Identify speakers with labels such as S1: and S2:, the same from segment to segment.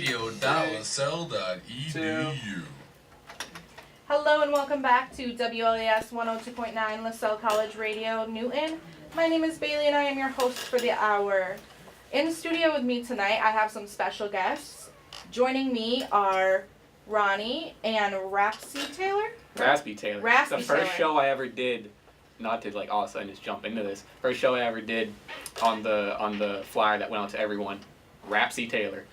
S1: radio.lasell.edu.
S2: Hello and welcome back to WLAS 102.9 Lasell College Radio, Newton. My name is Bailey and I am your host for the hour. In the studio with me tonight, I have some special guests. Joining me are Ronny and Raspy Taylor.
S3: Raspy Taylor.
S2: Raspy
S3: the first
S2: Taylor.
S3: show I ever did, not to like all of a sudden just jump into this. First show I ever did on the flyer that went out to everyone. Raspy Taylor.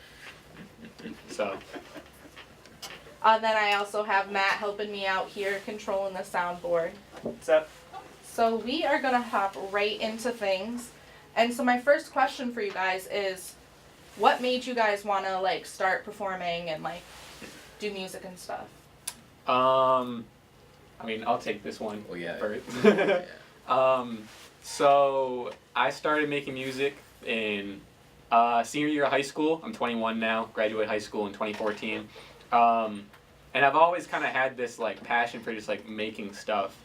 S3: So.
S2: Then I also have Matt helping me out here, controlling the soundboard.
S4: What's up?
S2: So we are gonna hop right into things. And so my first question for you guys is, what made you guys wanna like start performing and like do music and stuff?
S3: I mean, I'll take this one first. So I started making music in senior year of high school. I'm 21 now, graduated high school in 2014. And I've always kind of had this like passion for just like making stuff.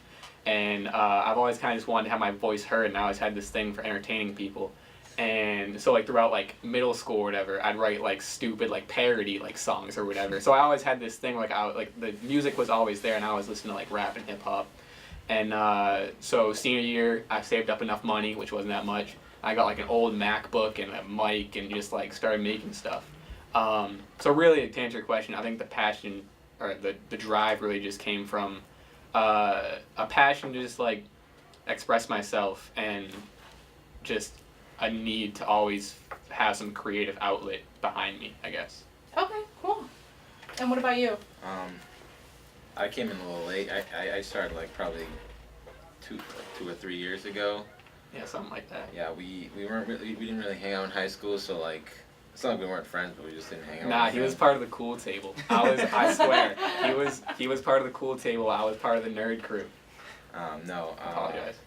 S3: And I've always kind of just wanted to have my voice heard, and I always had this thing for entertaining people. And so like throughout like middle school or whatever, I'd write like stupid like parody like songs or whatever. So I always had this thing like the music was always there, and I was listening to like rap and hip hop. And so senior year, I saved up enough money, which wasn't that much. I got like an old MacBook and a mic and just like started making stuff. So really, to answer your question, I think the passion or the drive really just came from a passion to just like express myself and just a need to always have some creative outlet behind me, I guess.
S2: Okay, cool. And what about you?
S5: I came in a little late. I started like probably two or 3 years ago.
S3: Yeah, something like that.
S5: Yeah, we didn't really hang out in high school, so like it's not like we weren't friends, but we just didn't hang out.
S3: Nah, he was part of the cool table. I swear, he was part of the cool table. I was part of the nerd crew.
S5: No.
S3: I apologize.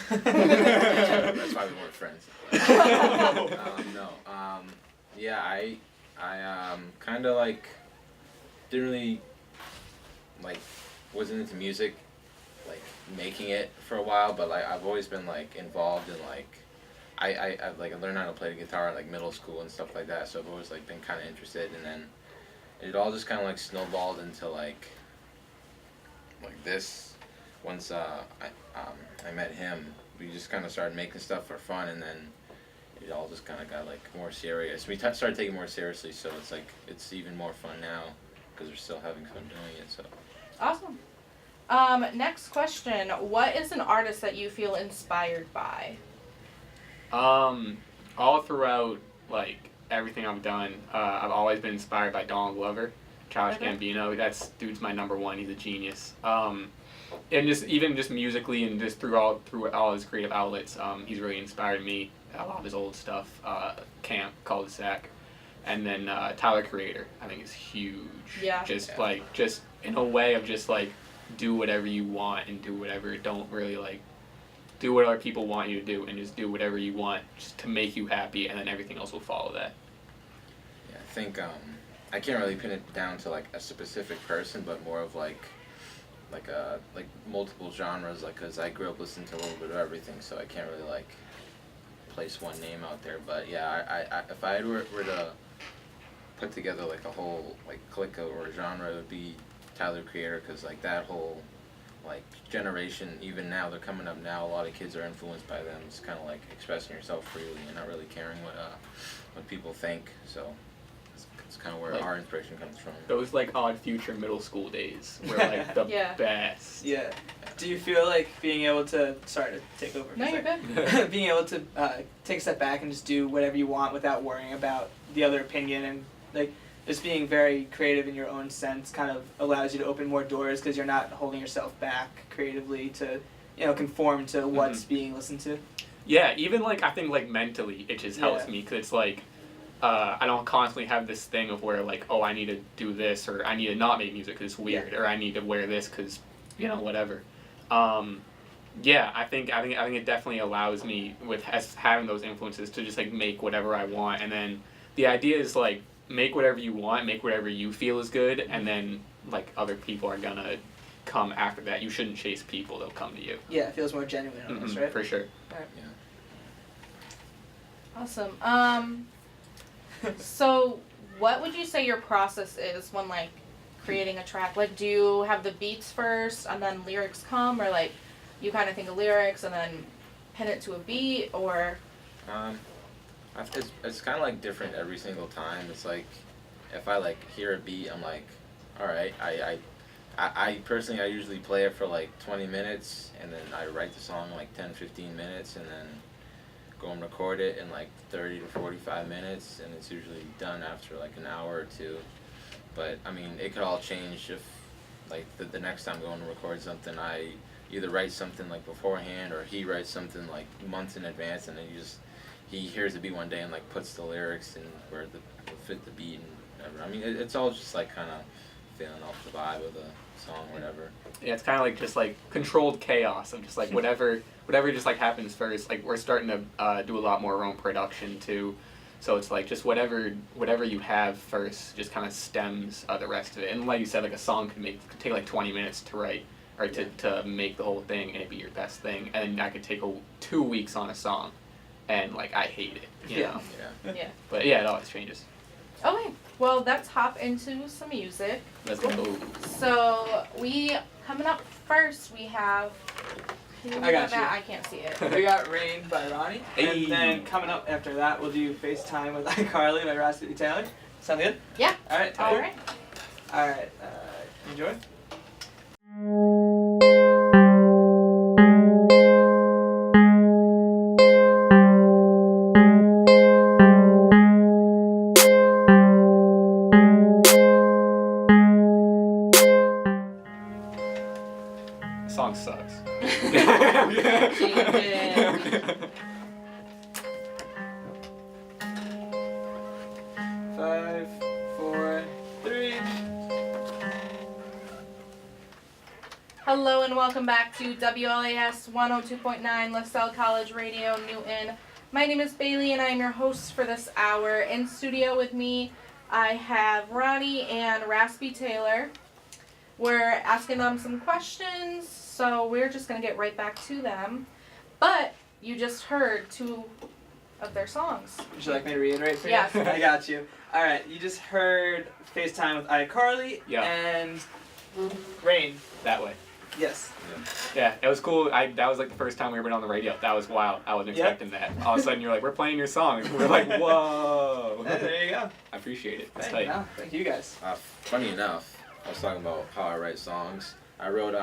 S5: That's why we weren't friends. No. Yeah, I kind of like didn't really like wasn't into music, like making it for a while, but like I've always been like involved in like I've like learned how to play the guitar in like middle school and stuff like that, so I've always like been kind of interested, and then it all just kind of like snowballed into like this. Once I met him, we just kind of started making stuff for fun, and then it all just kind of got like more serious. We started taking it more seriously, so it's like it's even more fun now because we're still having fun doing it. So
S2: Awesome. Next question. What is an artist that you feel inspired by?
S3: All throughout like everything I've done, I've always been inspired by Donald Glover, Childish Gambino. Dude's my number one. He's a genius. And just musically and just through all his creative outlets, he's really inspired me. A lot of his old stuff, Camp, Cul-de-sac, and then Tyler Creator, I think is huge.
S2: Yeah.
S3: Just in a way of just like do whatever you want and do whatever, don't really like do what other people want you to do, and just do whatever you want just to make you happy, and then everything else will follow that.
S5: yeah, I think I can't really pin it down to like a specific person, but more of like multiple genres, like because I grew up listening to a little bit of everything, so I can't really like place one name out there. But yeah, I if I were to put together like a whole like clique or genre, it would be Tyler Creator, because like that whole like generation, even now they're coming up now, a lot of kids are influenced by them. It's kind of like expressing yourself freely and not really caring what people think. So it's kind of where
S3: like,
S5: our inspiration comes from.
S3: Those like Odd Future middle school days were like the best.
S4: Yeah. Do you feel like being able to, sorry to take over.
S2: No, you're good.
S4: Being able to take a step back and just do whatever you want without worrying about the other opinion, and like just being very creative in your own sense kind of allows you to open more doors because you're not holding yourself back creatively to, conform to what's being listened to?
S3: Yeah, even like I think like mentally it just helps me, because it's like I don't constantly have this thing of where like, oh, I need to do this, or I need to not make music because it's weird, or I need to wear this because whatever. I think it definitely allows me with having those influences to just like make whatever I want, and then the idea is like make whatever you want, make whatever you feel is good, and then like other people are gonna come after that. You shouldn't chase people; they'll come to you.
S4: Yeah, it feels more genuine almost, right?
S3: For sure.
S4: Right.
S5: Yeah.
S2: Awesome. So what would you say your process is when like creating a track? Like, do you have the beats first and then lyrics come, or like you kind of think of lyrics and then pin it to a beat, or?
S5: It's kind of like different every single time. It's like if I like hear a beat, I'm like, all right. I personally I usually play it for like 20 minutes, and then I write the song in like 10-15 minutes, and then go and record it in like 30 to 45 minutes, and it's usually done after like an hour or two. But I mean, it could all change if like the next time going to record something, I either write something like beforehand, or he writes something like months in advance, and then he hears the beat one day and like puts the lyrics in where the fit the beat and whatever. I mean, it's all just like kind of feeling off the vibe of the song, whatever.
S3: Yeah, it's kind of like just like controlled chaos of just like whatever just like happens first. Like we're starting to do a lot more of our own production too, so it's like just whatever you have first just kind of stems the rest of it. And like you said, like a song could take like 20 minutes to write or to make the whole thing, and it'd be your best thing. And I could take 2 weeks on a song, and like I hate it, you know.
S2: Yeah.
S3: But yeah, it always changes.
S2: Okay, well, let's hop into some music.
S3: Let's go.
S2: So coming up first, we have.
S4: I got you.
S2: I can't see it.
S4: We got Rain by Ronny.
S3: Hey.
S4: And then coming up after that, we'll do FaceTime with iCarly by Raspy Taylor. Sound good?
S2: Yeah.
S4: All right.
S2: All right.
S4: All right. Enjoy.
S3: The song sucks.
S4: Five, four, three.
S2: Hello and welcome back to WLAS 102.9 Lasell College Radio, Newton. My name is Bailey and I am your host for this hour. In studio with me, I have Ronny and Raspy Taylor. We're asking them some questions, so we're just going to get right back to them. But you just heard 2 of their songs.
S4: Would you like me to reiterate for you?
S2: Yes.
S4: I got you. All right. You just heard FaceTime with iCarly and Rain.
S3: That way.
S4: Yes.
S3: Yeah, it was cool. That was like the first time we ever been on the radio. That was wild. I wasn't expecting that. All of a sudden, you're like, we're playing your songs. We're like, whoa.
S4: There you go.
S3: I appreciate it. That's
S4: Hey,
S3: tight.
S4: no, thank you guys.
S5: Funny enough, I was talking about how I write songs. I wrote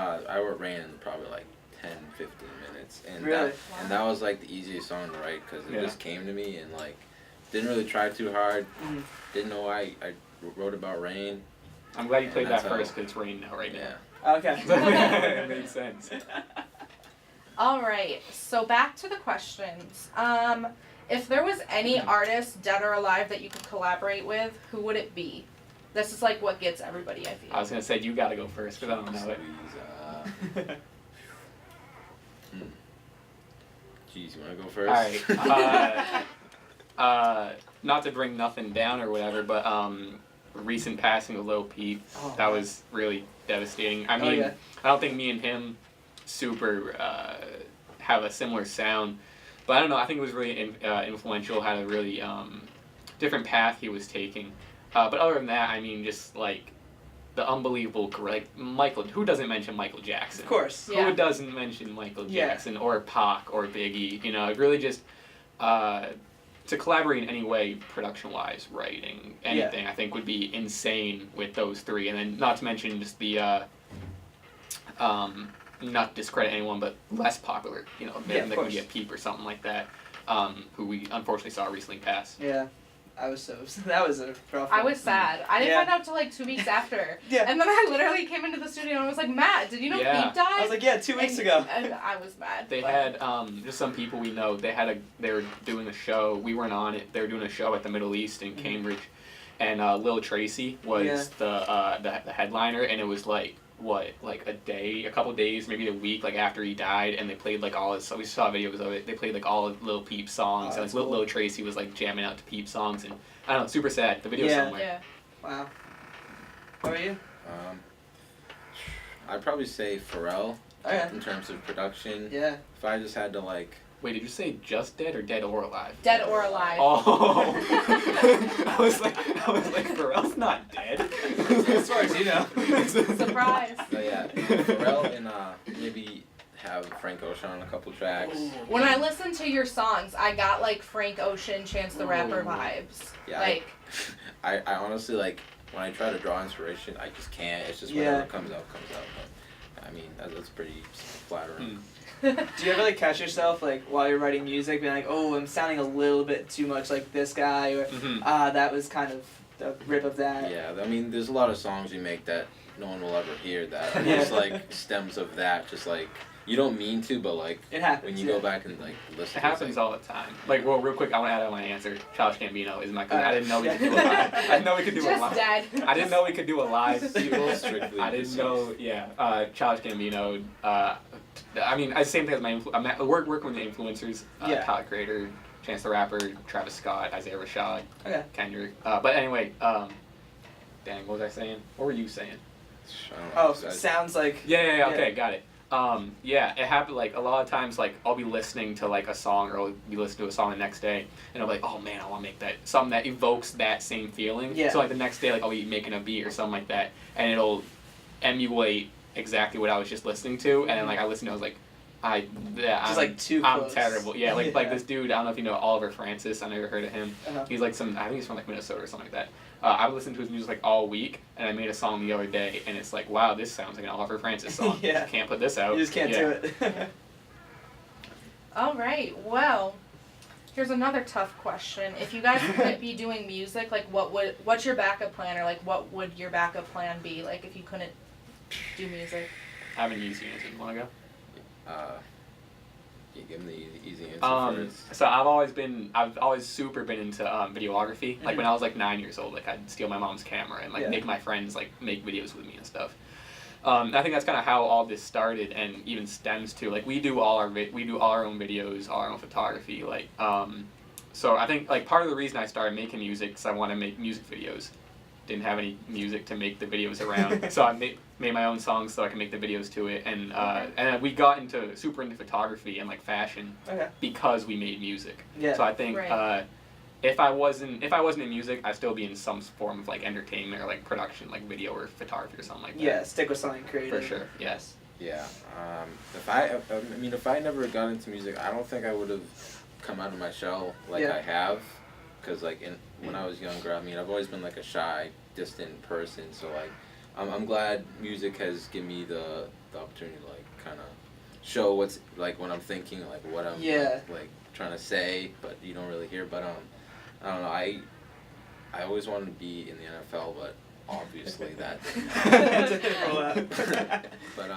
S5: Rain in probably like 10-15 minutes, and
S4: Really?
S5: that was like the easiest song to write because it just came to me, and like didn't really try too hard. Didn't know why I wrote about rain.
S3: I'm glad you played that
S5: that's
S3: first because it's raining now right now.
S4: Okay.
S3: It makes sense.
S2: All right, so back to the questions. If there was any artist, dead or alive, that you could collaborate with, who would it be? This is like what gets everybody, I feel.
S3: I was going to say, you got to go first because I don't know it.
S5: Jeez, you want to go first?
S3: Alright. Not to bring nothing down or whatever, but recent passing of Lil Peep, that was really devastating. I mean, I don't think me and him super have a similar sound, but I don't know, I think it was really influential, had a really different path he was taking. But other than that, I mean, just like the unbelievable, like Michael. Who doesn't mention Michael Jackson?
S4: Of course.
S2: Yeah.
S3: Who doesn't mention Michael Jackson or Pac or Biggie? You know, it really just to collaborate in any way, production-wise, writing, anything, I think would be insane with those 3. And then not to mention just the not discredit anyone, but less popular. You know, there could be a Peep or something like that, who we unfortunately saw recently pass.
S4: Yeah. That was a rough
S2: I
S4: one.
S2: was sad. I didn't find out till like 2 weeks after. And then I literally came into the studio and I was like, Matt, did you know Peep died?
S4: I was like, 2 weeks ago.
S2: And I was mad.
S3: They had just some people we know. They were doing a show. We weren't on it. They were doing a show at the Middle East in Cambridge, and Lil Tracy was the headliner, and it was like a couple days, maybe a week, like after he died, and they played like all his. So we saw videos of it. They played like all of Lil Peep songs, and like
S4: cool.
S3: Lil Tracy was like jamming out to Peep songs, and I don't know, super sad. The video's somewhere.
S2: Yeah.
S4: Wow. How are you?
S5: I'd probably say Pharrell.
S4: Okay.
S5: In terms of production.
S4: Yeah.
S5: If I just had to like
S3: Wait, did you say just dead or dead or alive?
S2: Dead or alive.
S3: Oh. I was like, Pharrell's not dead.
S4: As far as you know.
S2: Surprise.
S5: So yeah, Pharrell and maybe have Frank Ocean on a couple tracks.
S2: When I listen to your songs, I got like Frank Ocean, Chance the Rapper vibes.
S5: Yeah,
S2: Like,
S5: I honestly like when I try to draw inspiration, I just can't. It's just whatever comes out, comes out. But, I mean, that's pretty flattering.
S4: Do you ever like catch yourself like while you're writing music being like, oh, I'm sounding a little bit too much like this guy, or that was kind of the rip of that?
S5: Yeah, I mean, there's a lot of songs you make that no one will ever hear that are just like stems of that. Just like you don't mean to, but like
S4: It happens.
S5: when you go back and like listen.
S3: It happens all the time. Like, well, real quick, I want to add on my answer. Childish Gambino is my. I didn't know we could do a live. I didn't know we could do a
S2: just
S3: live.
S2: dead.
S3: I didn't know we could do a live sequel.
S5: Strictly
S3: I didn't
S5: this
S3: know. Yeah, Childish Gambino. I mean, same thing as my. I work with the influencers. Tyler Creator, Chance the Rapper, Travis Scott, Isaiah Rashad, Kendrick. But anyway, dang, what was I saying? What were you saying?
S4: Oh, sounds like.
S3: Yeah. Okay, got it. Yeah, it happened like a lot of times. Like I'll be listening to like a song, or I'll be listening to a song the next day, and I'll be like, oh man, I want to make that something that evokes that same feeling.
S4: Yeah.
S3: So like the next day, like I'll be making a beat or something like that, and it'll emulate exactly what I was just listening to, and then like I listened, I was like,
S4: like too
S3: I'm
S4: close.
S3: terrible. Yeah, like this dude. I don't know if you know Oliver Francis. I never heard of him. He's like I think he's from like Minnesota or something like that. I listened to his music like all week, and I made a song the other day, and it's like, wow, this sounds like an Oliver Francis song.
S4: Yeah.
S3: Can't put this out.
S4: You just can't do it.
S2: All right. Well, here's another tough question. If you guys couldn't be doing music, like what's your backup plan, or like what would your backup plan be? Like if you couldn't do music.
S3: I have an easy answer. You want to go?
S5: You give me the easy answer first.
S3: So I've always super been into videography. Like when I was like 9 years old, like I'd steal my mom's camera and like make my friends like make videos with me and stuff. I think that's kind of how all this started, and even stems to like we do all our own videos, all our own photography. Like so I think like part of the reason I started making music is I want to make music videos. Didn't have any music to make the videos around, so I made my own songs so I can make the videos to it, and we got super into photography and like fashion because we made music.
S4: Yeah.
S3: So I think if I wasn't in music, I'd still be in some form of like entertainment or like production, like video or photography or something like that.
S4: Yeah, stick with something creative.
S3: For sure. Yes.
S5: Yeah. If I never got into music, I don't think I would have come out of my shell like I have. Because like when I was younger, I mean, I've always been like a shy, distant person. So like, I'm glad music has given me the opportunity to like kind of show what's like when I'm thinking, like what I'm like trying to say, but you don't really hear. But I don't know. I always wanted to be in the NFL, but obviously that didn't happen. But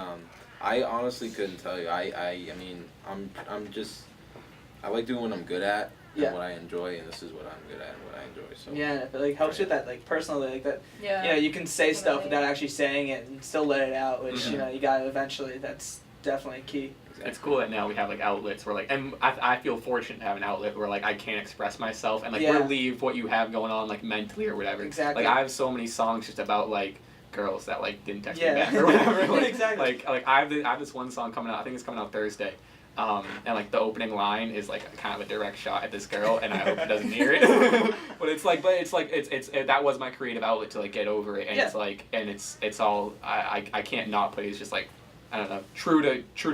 S5: I honestly couldn't tell you. I mean, I like doing what I'm good at. And what I enjoy, and this is what I'm good at and what I enjoy. So
S4: it like helps with that, like personally, like that.
S2: Yeah.
S4: You know, you can say stuff without actually saying it and still let it out, which you know you gotta eventually. That's definitely key.
S5: Exactly.
S3: It's cool that now we have like outlets where like, and I feel fortunate to have an outlet where like I can express myself and like relieve what you have going on like mentally or whatever.
S4: Exactly.
S3: Like I have so many songs just about like girls that like didn't text me back or whatever. Like,
S4: Exactly.
S3: Like I have this one song coming out. I think it's coming out Thursday. And like the opening line is like kind of a direct shot at this girl, and I hope it doesn't hear it. but it's that was my creative outlet to like get over it, and it's all I can't not put it. It's just like I don't know, true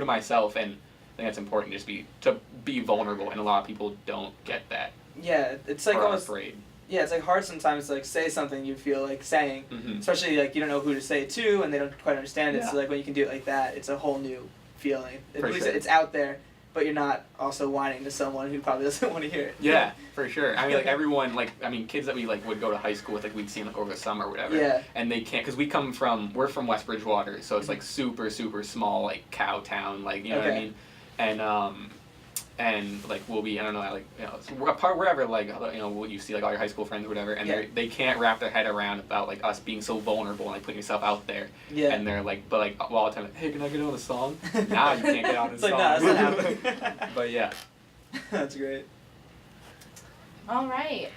S3: to myself, and I think that's important. Just to be vulnerable, and a lot of people don't get that.
S4: Yeah, it's like
S3: or
S4: almost
S3: afraid.
S4: Yeah, it's like hard sometimes to like say something you feel like saying, especially like you don't know who to say it to, and they don't quite understand it. So like when you can do it like that, it's a whole new feeling. At least it's out there, but you're not also whining to someone who probably doesn't want to hear it.
S3: Yeah, for sure. I mean, like everyone, like kids that we like would go to high school with, like we'd seen like over the summer or whatever.
S4: Yeah.
S3: And they can't, because we're from West Bridgewater, so it's like super super small, like cow town, like you know what I mean, and like we'll be, I don't know, like you know, apart wherever, like you know, you see like all your high school friends or whatever, and they can't wrap their head around about like us being so vulnerable and like putting yourself out there. Yeah. And they're like, but like all the time, like, hey, can I get on the song? Nah, you can't get on the song.
S4: Like, nah, that's not happening.
S3: But yeah.
S4: That's great.
S2: All right.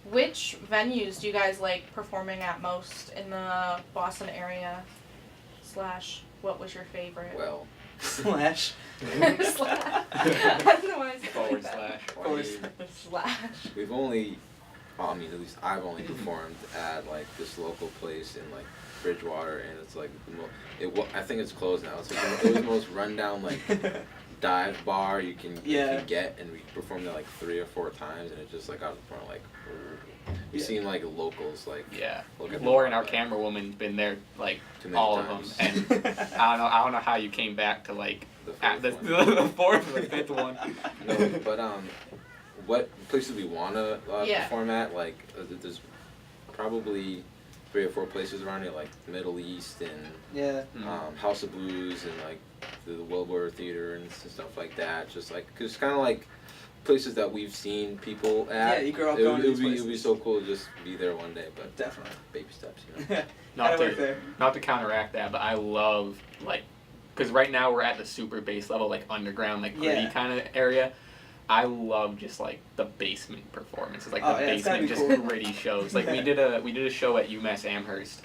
S2: Which venues do you guys like performing at most in the Boston area? / what was your favorite?
S5: Well,
S4: Slash.
S2: Slash. I don't know why I said it
S3: Forward
S2: like that.
S3: slash.
S4: Forward
S2: Slash.
S5: We've only, well, I mean, at least I've only performed at like this local place in like Bridgewater, and it's like I think it's closed now. It's like it was the most rundown like dive bar you can get, and we performed there like 3 or 4 times, and it just like I was performing like. We've seen like locals like look at
S3: Lauren, our camera woman, been there like all
S5: times.
S3: of them, and I don't know how you came back to like
S5: The
S3: the 4th or the 5th one.
S5: No, but what places we want to perform at? Like, there's probably 3 or 4 places around here, like Middle East and House of Blues and like the Wilbur Theater and stuff like that. Just like, cause it's kind of like places that we've seen people at.
S4: Yeah, you grow up going to these places.
S5: It would be so cool to just be there one day, but
S4: definitely
S5: baby steps, you know.
S3: Not to counteract that, but I love like, cause right now we're at the super bass level, like underground, like gritty kind of area. I love just like the basement performances, like the basement, just
S4: cool.
S3: gritty shows. Like we did a show at UMass Amherst,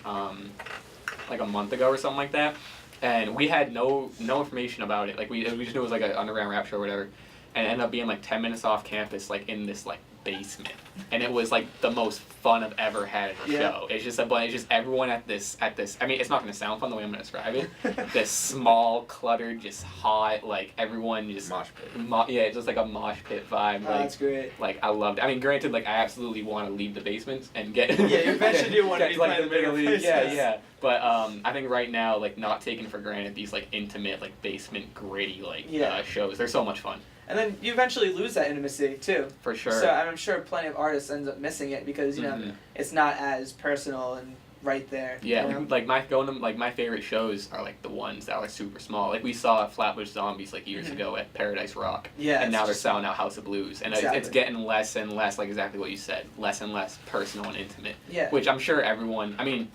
S3: like a month ago or something like that, and we had no information about it. Like we just knew it was like an underground rap show or whatever, and it ended up being like 10 minutes off campus, like in this like basement, and it was like the most fun I've ever had at a show. It's just it's just everyone at this. I mean, it's not gonna sound fun the way I'm gonna describe it. This small, cluttered, just hot, like everyone just
S5: mosh pit.
S3: It's just like a mosh pit vibe.
S4: Oh,
S3: like,
S4: that's great.
S3: Like I loved it. I mean, granted, like I absolutely want to leave the basements and get
S4: you eventually do want to be
S3: like
S4: the bigger places.
S3: Yeah. But I think right now, like not taking for granted these like intimate, like basement gritty like shows. They're so much fun.
S4: And then you eventually lose that intimacy too.
S3: For sure.
S4: So I'm sure plenty of artists end up missing it because you know it's not as personal and right there.
S3: Yeah,
S4: you know?
S3: like my favorite shows are like the ones that are super small. Like we saw Flatbush Zombies like years ago at Paradise Rock.
S4: Yeah.
S3: And now they're selling out House of Blues, and it's getting less and less, like exactly what you said, less and less personal and intimate.
S4: Yeah.
S3: Which I'm sure everyone. I mean,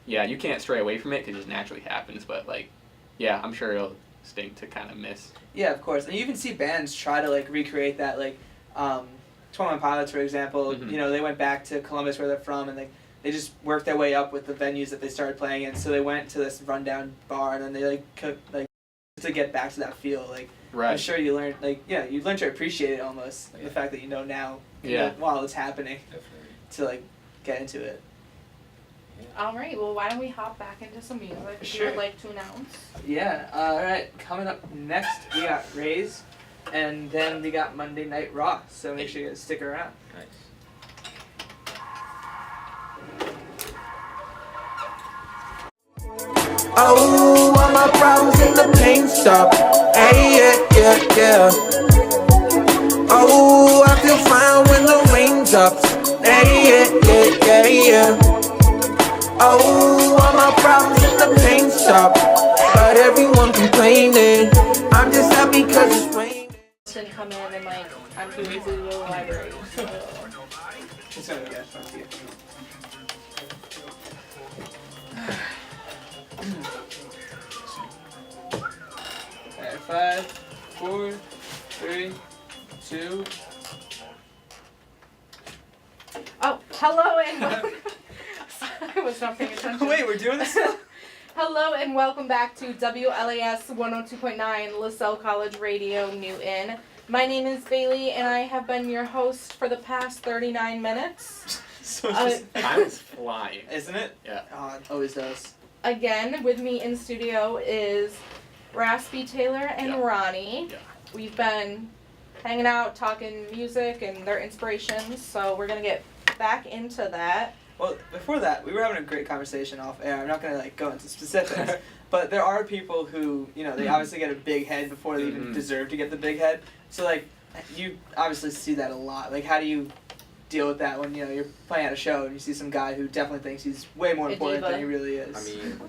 S3: yeah, you can't stray away from it because it just naturally happens. But like, yeah, I'm sure it'll stink to kind of miss.
S4: Yeah, of course. And you even see bands try to like recreate that, like 21 Pilots, for example. You know, they went back to Columbus where they're from, and they just worked their way up with the venues that they started playing in. So they went to this rundown bar, and then they like cooked, like to get back to that feel. Like I'm sure you learned, like you learned to appreciate it almost, like, the fact that you know now, while it's happening, to like get into it.
S2: All right. Well, why don't we hop back into some music? If you would like to announce.
S4: Yeah. All right. Coming up next, we got Raise, and then we got Monday Night Raw. So make sure you guys stick around.
S5: Nice.
S6: Oh, all my problems and the pain stop. Hey, yeah. Oh, I feel fine when the rain drops. Hey, yeah. Oh, all my problems and the pain stop. But everyone complaining. I'm just happy cause it's raining.
S2: And come in and like I'm too busy to go to the library. So.
S4: Alright, 5, 4, 3, 2.
S2: Oh, hello and welcome. I was not paying attention.
S4: Wait, we're doing this?
S2: Hello and welcome back to WLAS 102.9 Lasell College Radio Newton. My name is Bailey and I have been your host for the past 39 minutes.
S4: So
S3: Time is flying.
S4: Isn't it?
S3: Yeah.
S4: Oh, it always does.
S2: Again, with me in studio is Raspy, Taylor, and Ronny.
S3: Yeah.
S2: We've been hanging out, talking music and their inspirations, so we're going to get back into that.
S4: Well, before that, we were having a great conversation off air. I'm not going to like go into specifics, but there are people who, you know, they obviously get a big head before they even deserve to get the big head. So like, you obviously see that a lot. Like, how do you deal with that when, you know, you're playing at a show and you see some guy who definitely thinks he's way more important than he really is?
S5: I mean,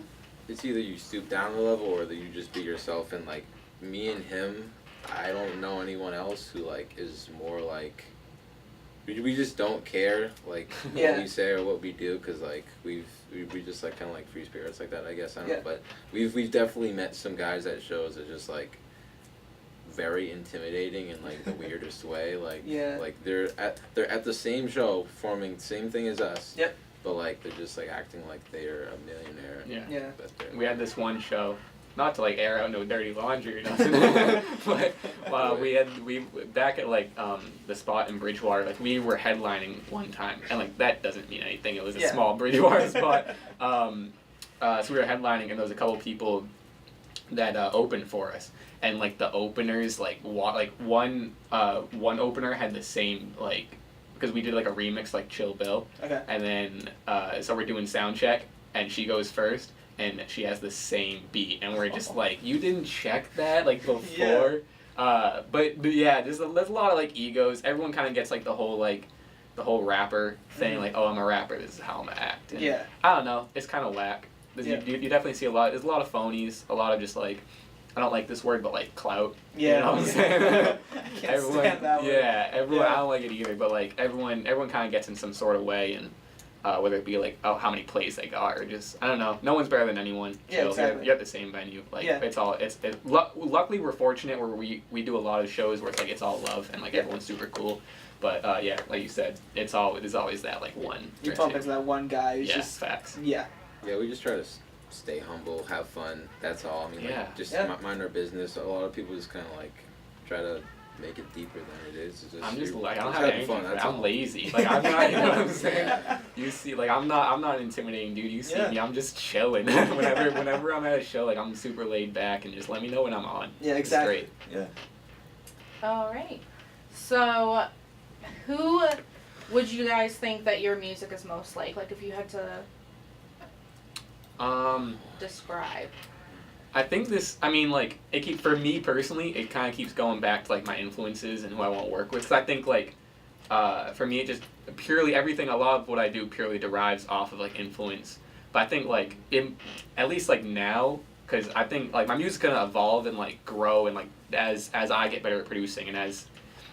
S5: it's either you stoop down a level or that you just be yourself. And like me and him, I don't know anyone else who like is more like. We just don't care like what we say or what we do because like we just like kind of like free spirits like that, I guess. I don't know, but we've definitely met some guys at shows that just like very intimidating in like the weirdest way. Like like they're at the same show performing the same thing as us. But like they're just like acting like they're a millionaire.
S3: Yeah. We had this one show. not to like air out no dirty laundry or nothing, but we back at like the spot in Bridgewater, like we were headlining one time, and like that doesn't mean anything. It was a small Bridgewater spot. So we were headlining, and there was a couple people that opened for us, and like the openers one opener had the same like, because we did like a remix like Chill Bill,
S4: Okay.
S3: and then so we're doing sound check, and she goes first, and she has the same beat, and we're just like, you didn't check that like before. But yeah, there's a lot of like egos. Everyone kind of gets like the whole rapper thing, like, oh, I'm a rapper, this is how I'm gonna act. And I don't know, it's kind of whack. You definitely see there's a lot of phonies, a lot of just like, I don't like this word, but like clout.
S4: Yeah.
S3: You know what I'm saying?
S4: I can't stand that word.
S3: Everyone, I don't like it either, but like everyone kind of gets in some sort of way, and whether it be like, oh, how many plays they got, or just, I don't know, no one's better than anyone.
S4: Yeah, exactly.
S3: You're at the same venue. Like, luckily we're fortunate where we do a lot of shows where it's like, it's all love, and like everyone's super cool. But like you said, there's always that like one.
S4: You bump into that one guy who's just
S3: facts.
S4: Yeah,
S5: we just try to stay humble, have fun. That's all. I mean, like, just mind our business. A lot of people just kind of like try to make it deeper than it is. It's just,
S3: I'm just like, I don't
S5: just
S3: have
S5: having
S3: anything.
S5: fun,
S3: I'm lazy. Like, I'm not. You know what I'm saying? You see, like, I'm not intimidating, dude. You see me, I'm just chilling. whenever I'm at a show, like, I'm super laid back, and just let me know when I'm on.
S4: Yeah, exactly.
S3: It's
S4: Yeah.
S2: All right. So, who would you guys think that your music is most like? Like, if you had to describe.
S3: I think like, for me personally, it kind of keeps going back to like my influences and who I want to work with. Cause I think like, for me, it just purely everything, a lot of what I do purely derives off of like influence. But I think like, at least like now, cause I think like my music's gonna evolve and like grow, and like as I get better at producing, and as,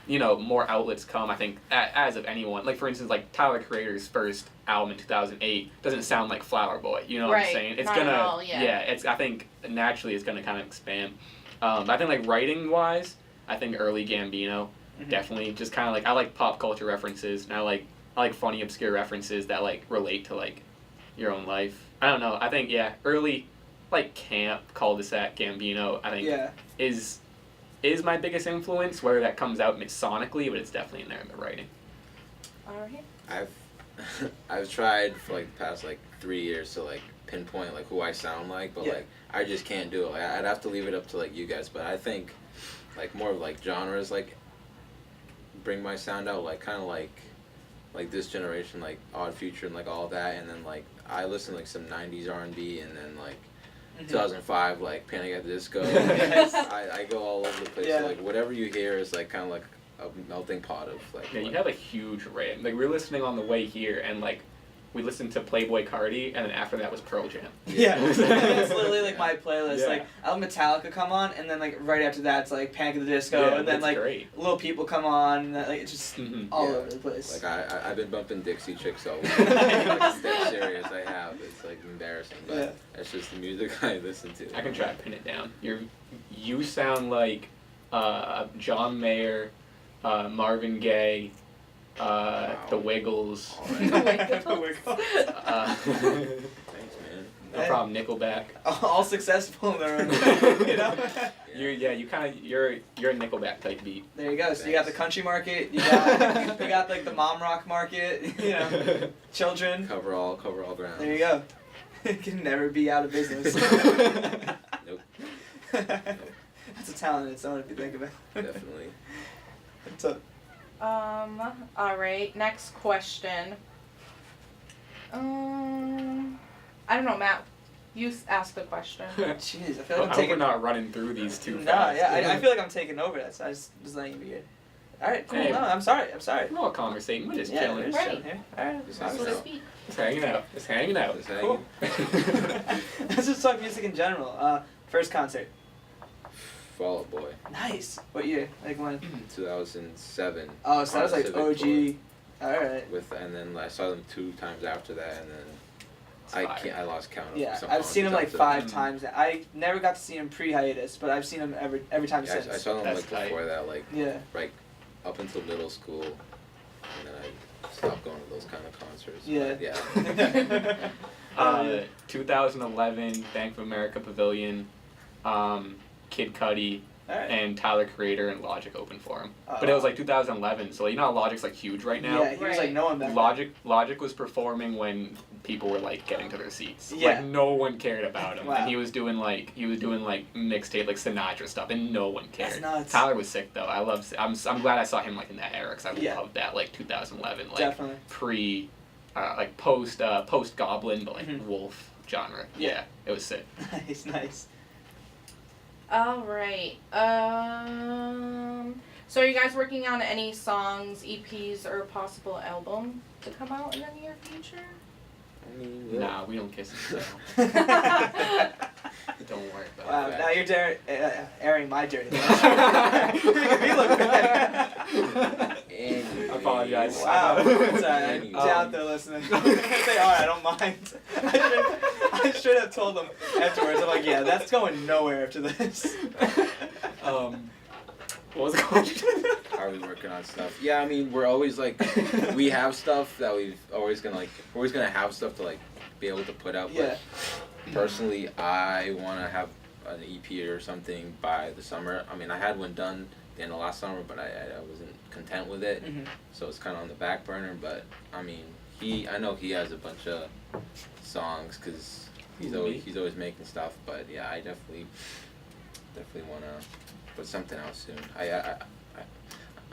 S3: you know, more outlets come, I think, as of anyone. Like, for instance, like, Tyler, Creator's first album in 2008 doesn't sound like Flower Boy, you know what I'm saying? It's
S2: not at all,
S3: I think, naturally it's gonna kind of expand. I think, like, writing-wise, I think early Gambino, definitely, just kind of, like, I like pop culture references, and I like funny, obscure references that, like, relate to, like, your own life. I don't know, I think, early, like, camp, cul-de-sac Gambino, I think, is my biggest influence, whether that comes out sonically, but it's definitely in there in the writing.
S2: Alright.
S5: I've tried for like the past like 3 years to like pinpoint like who I sound like, but like I just can't do it. Like, I'd have to leave it up to like you guys, but I think like more of like genres like bring my sound out, like kind of like this generation, like Odd Future and like all that, and then like I listen to like some 90s R&B, and then like 2005, like Panic at the Disco. I go all over the place. So, like whatever you hear is like kind of like a melting pot of like.
S3: Yeah, you have a huge array. Like, we were listening on the way here, and like we listened to Playboy Cardi, and then after that was Pearl Jam.
S4: Yeah, it's literally like my playlist. Like, I'll have Metallica come on, and then like right after that it's like Panic at the Disco, and then like Little People come on, and then, like it's just all over the place.
S5: Like I've been bumping Dixie Chicks all week. Like, dead serious, I have. It's like embarrassing, but that's just the music I listen to.
S3: I can try to pin it down. You sound like John Mayer, Marvin Gaye, The Wiggles.
S2: The Wiggles.
S5: Thanks, man.
S3: No problem. Nickelback.
S4: All successful in their own way, you know.
S3: You're a Nickelback type beat.
S4: There you go. So you got the country market. You got like the mom rock market. You know, children.
S5: Cover all ground.
S4: There you go. It can never be out of business.
S5: Nope.
S4: That's a talent in its own if you think about it.
S5: Definitely.
S4: What's up?
S2: Alright, next question. I don't know, Matt. You ask the question.
S4: Jeez, I feel like
S3: I hope we're not running through these too fast.
S4: I feel like I'm taking over that, so I just letting you be here. Alright, cool.
S3: Hey.
S4: No, I'm sorry.
S3: We're all conversating. We're just chilling.
S4: We're just chilling here. Alright.
S5: Just
S2: So to speak.
S3: Just hanging out.
S4: Cool. Let's just talk music in general. First concert.
S5: Fall Out Boy.
S4: Nice. What year? Like when?
S5: 2007.
S4: Oh, so that was like
S5: Civic
S4: OG. Alright.
S5: And then I saw them 2 times after that, and then I lost count.
S4: Yeah, I've seen him like 5 times. I never got to see him pre-hiatus, but I've seen him every time since.
S5: I saw them
S3: That's
S5: like
S3: tight.
S5: before that, like up until middle school, and then I stopped going to those kind of concerts.
S4: Yeah.
S5: But,
S3: 2011 Bank of America Pavilion. Kid Cudi,
S4: Alright.
S3: and Tyler Creator and Logic opened for him.
S4: Oh.
S3: But it was like 2011, so you know how Logic's like huge right now.
S4: Yeah, he was like no one back
S3: Logic was performing when people were like getting to their seats.
S4: Yeah.
S3: Like no one cared about him.
S4: Wow.
S3: And he was doing like mixtape like Sinatra stuff and no one cared.
S4: That's nuts.
S3: Tyler was sick though. I'm glad I saw him like in that era cuz I
S4: Yeah.
S3: loved that like 2011 like
S4: Definitely.
S3: pre like post Goblin but like
S4: Mhm.
S3: Wolf genre.
S4: Yeah.
S3: Yeah, it was sick.
S4: Nice.
S2: All right. So are you guys working on any songs, EPs, or possible album to come out in the near future?
S5: I mean, yeah.
S3: Nah, we don't kiss and tell. Don't worry about
S4: Wow,
S3: that.
S4: now you're airing my dirty laundry. You're making me look bad.
S5: Anyway.
S3: I apologize.
S4: Wow. It's alright.
S5: Um,
S4: Out there listening. If they are, I don't mind. I should have told them afterwards. I'm like, yeah, that's going nowhere after this.
S3: What was the question?
S5: Are we working on stuff? Yeah, I mean, we're always like, we have stuff that we're always gonna have stuff to like be able to put out. But
S4: Yeah.
S5: personally, I want to have an EP or something by the summer. I mean, I had one done the end of last summer, but I wasn't content with it,
S4: Mhm.
S5: so it's kind of on the back burner. But I mean, I know he has a bunch of songs because he's always making stuff. But yeah, I definitely want to put something out soon. I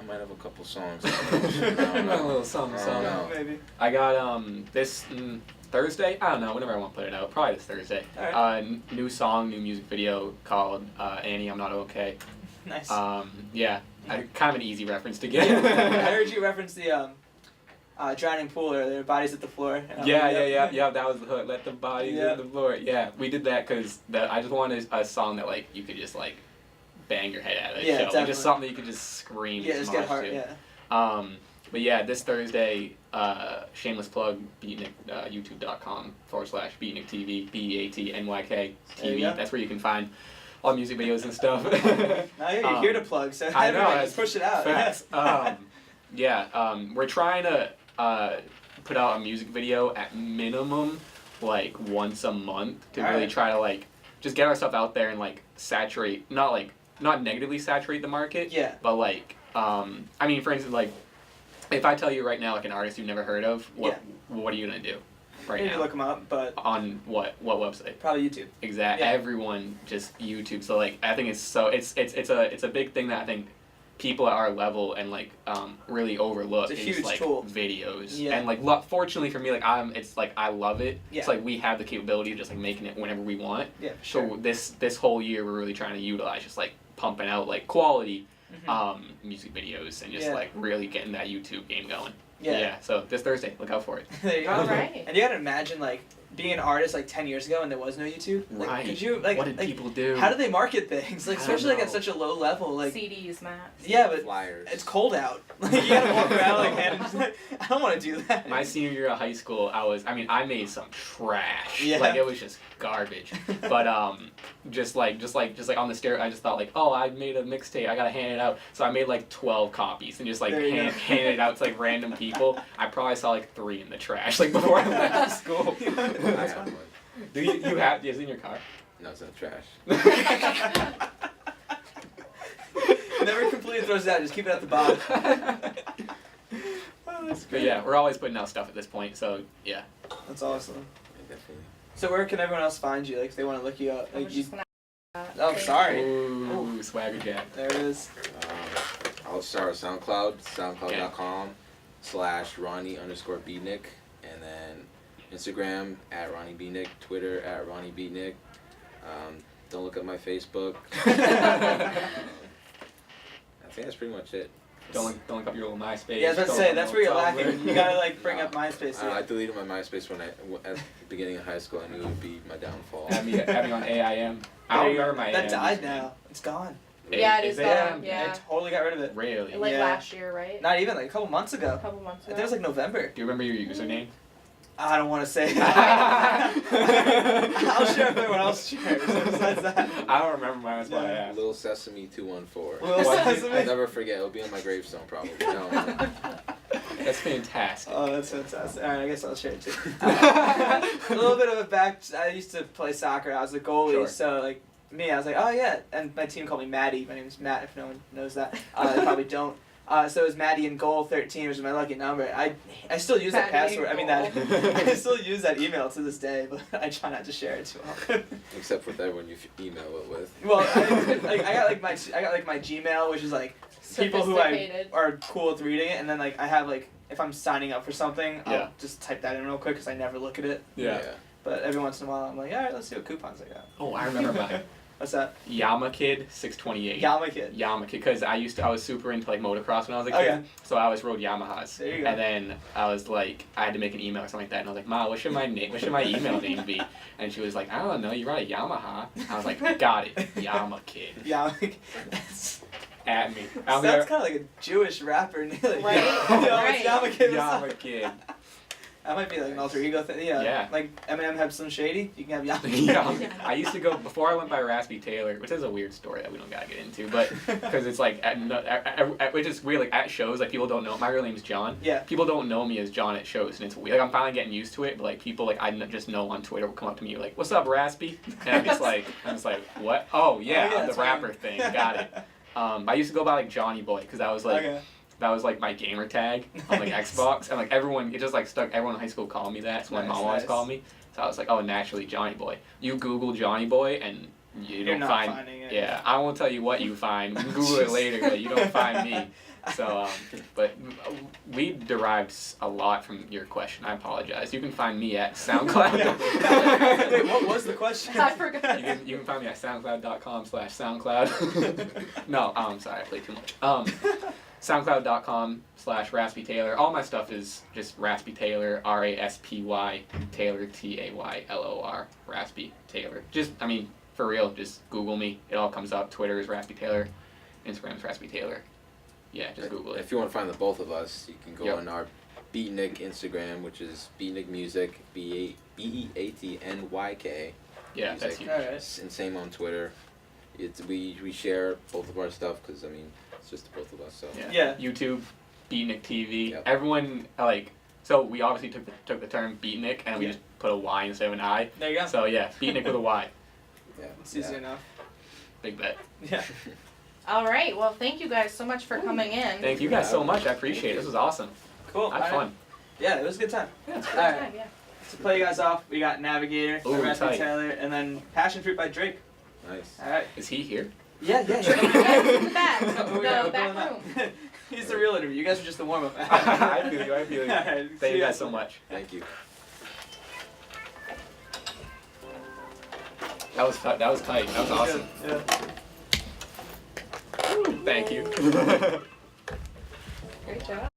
S5: might have a couple songs. I don't know.
S3: A little something,
S5: I don't know.
S4: Maybe.
S3: I got this Thursday. I don't know. Whenever I want to put it out, probably this Thursday.
S4: Alright.
S3: New song, new music video called Annie, I'm Not Okay.
S4: Nice.
S3: Yeah, kind of an easy reference to
S4: I
S3: get.
S4: heard you reference the drowning pool earlier, bodies at the floor. And I'm
S3: Yeah,
S4: like,
S3: yeah. That was the hook. Let the bodies
S4: Yeah.
S3: hit the floor. Yeah, we did that because I just wanted a song that like you could just like bang your head at a
S4: Yeah,
S3: show. Like,
S4: definitely.
S3: just something that you could just scream.
S4: Yeah, just get hard.
S3: to.
S4: Yeah.
S3: But yeah, this Thursday, shameless plug, Beatnik, youtube.com/Beatnik TV, BEATNYK
S4: There you
S3: TV.
S4: go.
S3: That's where you can find all music videos and stuff.
S4: Now you're here to plug, so
S3: I know,
S4: everybody
S3: that's
S4: just push it out.
S3: Facts. We're trying to put out a music video at minimum like once a month to really
S4: Alright.
S3: try to like just get our stuff out there and like saturate, not negatively saturate the market,
S4: Yeah.
S3: but like I mean, for instance, like if I tell you right now like an artist you've never heard of, what are you gonna do right
S4: You need to
S3: now?
S4: look them up, but
S3: On what website?
S4: probably YouTube.
S3: Exactly.
S4: Yeah.
S3: Everyone just YouTube. So like I think it's a big thing that I think people at our level and like really overlook
S4: It's a
S3: is
S4: huge
S3: like
S4: tool.
S3: videos.
S4: Yeah.
S3: And like fortunately for me, like it's like I love it.
S4: Yeah.
S3: It's like we have the capability of just like making it whenever we want.
S4: Yeah, for sure.
S3: So this whole year we're really trying to utilize just like pumping out like quality music videos and just
S4: Yeah.
S3: like really getting that YouTube game going.
S4: Yeah.
S3: So this Thursday, look out for it.
S4: There you go.
S2: All right.
S4: And you gotta imagine like being an artist like 10 years ago and there was no YouTube. Like,
S3: Right.
S4: Could you like
S3: What did
S4: like,
S3: people do?
S4: how do they market things? Like
S3: I don't
S4: especially like at
S3: know.
S4: such a low level. Like
S2: CDs, Max.
S4: yeah, but
S5: Flyers.
S4: it's cold out. Like you gotta walk around like hand I don't want to do that.
S3: My senior year of high school, I made some trash.
S4: Yeah.
S3: Like it was just garbage. But just like on the stair, I just thought like, oh, I made a mixtape. I gotta hand it out. So I made like 12 copies and just like
S4: There you go.
S3: handed it out to like random people. I probably saw like 3 in the trash like before I left school.
S5: I have one.
S3: Do you have? Is it in your car?
S5: No, it's in the trash.
S4: Never completely throws it out. Just keep it at the bottom. Oh, that's
S3: But
S4: great.
S3: yeah, we're always putting out stuff at this point. So yeah.
S4: That's awesome.
S5: Yeah, definitely.
S4: So where can everyone else find you? Like if they want to look you up?
S2: I
S4: Like
S2: was
S4: you,
S2: just gonna.
S4: oh, sorry.
S3: Ooh, swagger jack.
S4: There it is.
S5: I'll start with SoundCloud, soundcloud.com/Ronny_Beatnik, and then Instagram @RonnyBeatnik, Twitter @RonnyBeatnik. Don't look at my Facebook. I think that's pretty much it.
S3: Don't look up your little MySpace.
S4: Yeah, I was about to
S3: Don't
S4: say
S3: look
S4: that's
S3: up
S4: where you're
S3: Tumblr.
S4: lacking. You gotta like bring up MySpace.
S5: I deleted my MySpace at the beginning of high school. I knew it would be my downfall.
S3: Have me on AIM. I don't remember my
S4: That
S3: AIM
S4: died
S3: username.
S4: now. It's gone.
S2: Yeah, it is
S3: it?
S2: gone.
S4: I
S2: Yeah.
S4: totally got rid of it.
S3: Really?
S2: Like
S4: Yeah.
S2: last year, right?
S4: Not even like a couple months
S2: A
S4: ago.
S2: couple months
S4: I
S2: ago.
S4: think it was like November.
S3: Do you remember your username?
S4: I don't want to say that. I'll share if everyone else shares. Besides that,
S3: I don't remember mine. That's why I
S4: Yeah.
S3: asked.
S5: Little Sesame 214.
S4: Little
S3: What?
S4: Sesame.
S5: I'll never forget. It'll be on my gravestone probably. No.
S3: That's fantastic.
S4: Oh, that's fantastic. All right, I guess I'll share it too. A little bit of a back. I used to play soccer. I was a goalie,
S3: Sure.
S4: so like me, I was like, oh yeah, and my team called me Maddie. My name's Matt. If no one knows that, they probably don't. So it was Maddie in goal 13, which is my lucky number. I still use that
S2: Maddie
S4: password. I mean
S2: in
S4: that I still use that email to this day, but I try not to share it too often.
S5: Except with everyone you email it with.
S4: Well, I got my Gmail, which is like people who are cool with reading it, and then like I have like if I'm signing up for something, I'll just type that in real quick because I never look at it.
S3: Yeah.
S4: But every once in a while, I'm like, all right, let's see what coupons I got.
S3: Oh, I remember mine.
S4: What's that?
S3: Yamakid 628.
S4: Yamakid.
S3: Yamakid, because I was super into like motocross when I was a kid,
S4: Okay.
S3: so I always rode Yamahas.
S4: There you go.
S3: And then I was like, I had to make an email or something like that, and I was like, Ma, what should my email name be? And she was like, I don't know, you ride a Yamaha. I was like, got it, Yamakid.
S4: Yamakid.
S3: At me.
S4: Sounds kind of like a Jewish rapper. Like,
S2: Right.
S4: Right. Yamakid.
S3: Yamakid.
S4: That might be like an alter ego thing. Yeah. Like Eminem had Slim Shady. You can have Yamakid.
S3: Yeah. I used to go before I went by Raspy Taylor, which is a weird story that we don't gotta get into, but because it's like which is weird. Like at shows, like people don't know my real name's John.
S4: Yeah.
S3: People don't know me as John at shows, and it's weird. Like I'm finally getting used to it, but like people like just know on Twitter will come up to me like, "What's up, Raspy?" And I'm just like, "What? Oh yeah, the rapper thing. Got it." I used to go by like Johnny Boy because that was like.
S4: Okay.
S3: That was like my gamer tag on like Xbox, and like everyone, it just like stuck. Everyone in high school called me that, so my mom always called me. So I was like, oh, naturally Johnny Boy. You Google Johnny Boy, and you don't find.
S4: Finding it.
S3: Yeah, I won't tell you what you find. You can Google it later, but you don't find me. So, but we derived a lot from your question. I apologize. You can find me at SoundCloud.
S4: Wait, what was the question?
S2: I forgot.
S3: You can find me at SoundCloud.com/SoundCloud. No, I'm sorry, I played too much. SoundCloud.com/Raspy Taylor. All my stuff is just Raspy Taylor, RASPY Taylor, TAYLOR, Raspy Taylor. Just, I mean, for real, just Google me. It all comes up. Twitter is Raspy Taylor. Instagram is Raspy Taylor. Yeah, just Google it.
S5: If you want to find the both of us, you can go
S3: Yep.
S5: on our Beatnik Instagram, which is Beatnik Music, BEATNYK.
S3: Yeah,
S5: Music.
S3: that's huge.
S4: Alright.
S5: And same on Twitter. We share both of our stuff because I mean it's just the both of us. So
S4: Yeah.
S3: YouTube, Beatnik TV.
S5: Yep.
S3: Everyone so we obviously took the term Beatnik and we
S4: Yeah.
S3: just put a Y instead of an I.
S4: There you go.
S3: So yeah, Beatnik with a Y.
S5: yeah,
S4: It's easy enough.
S3: Big bet.
S4: Yeah.
S2: All right. Well, thank you guys so much for coming in.
S3: Thank you guys so much. I appreciate it. This was awesome.
S4: Cool.
S3: I had fun.
S4: Yeah, it was a good time.
S3: Yeah, it's
S2: Good
S3: great.
S2: time, yeah.
S4: To play you guys off, we got Navigator by
S3: Ooh,
S4: Raspy
S3: tight.
S4: Taylor, and then Passion Fruit by Drake.
S5: Nice.
S4: All right.
S3: Is he here?
S4: Yeah.
S2: Yeah, it's in the back.
S4: We're
S2: The back
S4: going
S2: room.
S4: out. He's the real interview. You guys are just the warm up.
S3: I feel you. I feel you.
S4: Alright,
S3: Thank
S4: see
S3: you
S4: ya.
S3: guys so much.
S5: Thank you.
S3: That was tight. That was awesome.
S4: Yeah.
S3: Thank you.
S2: Great job.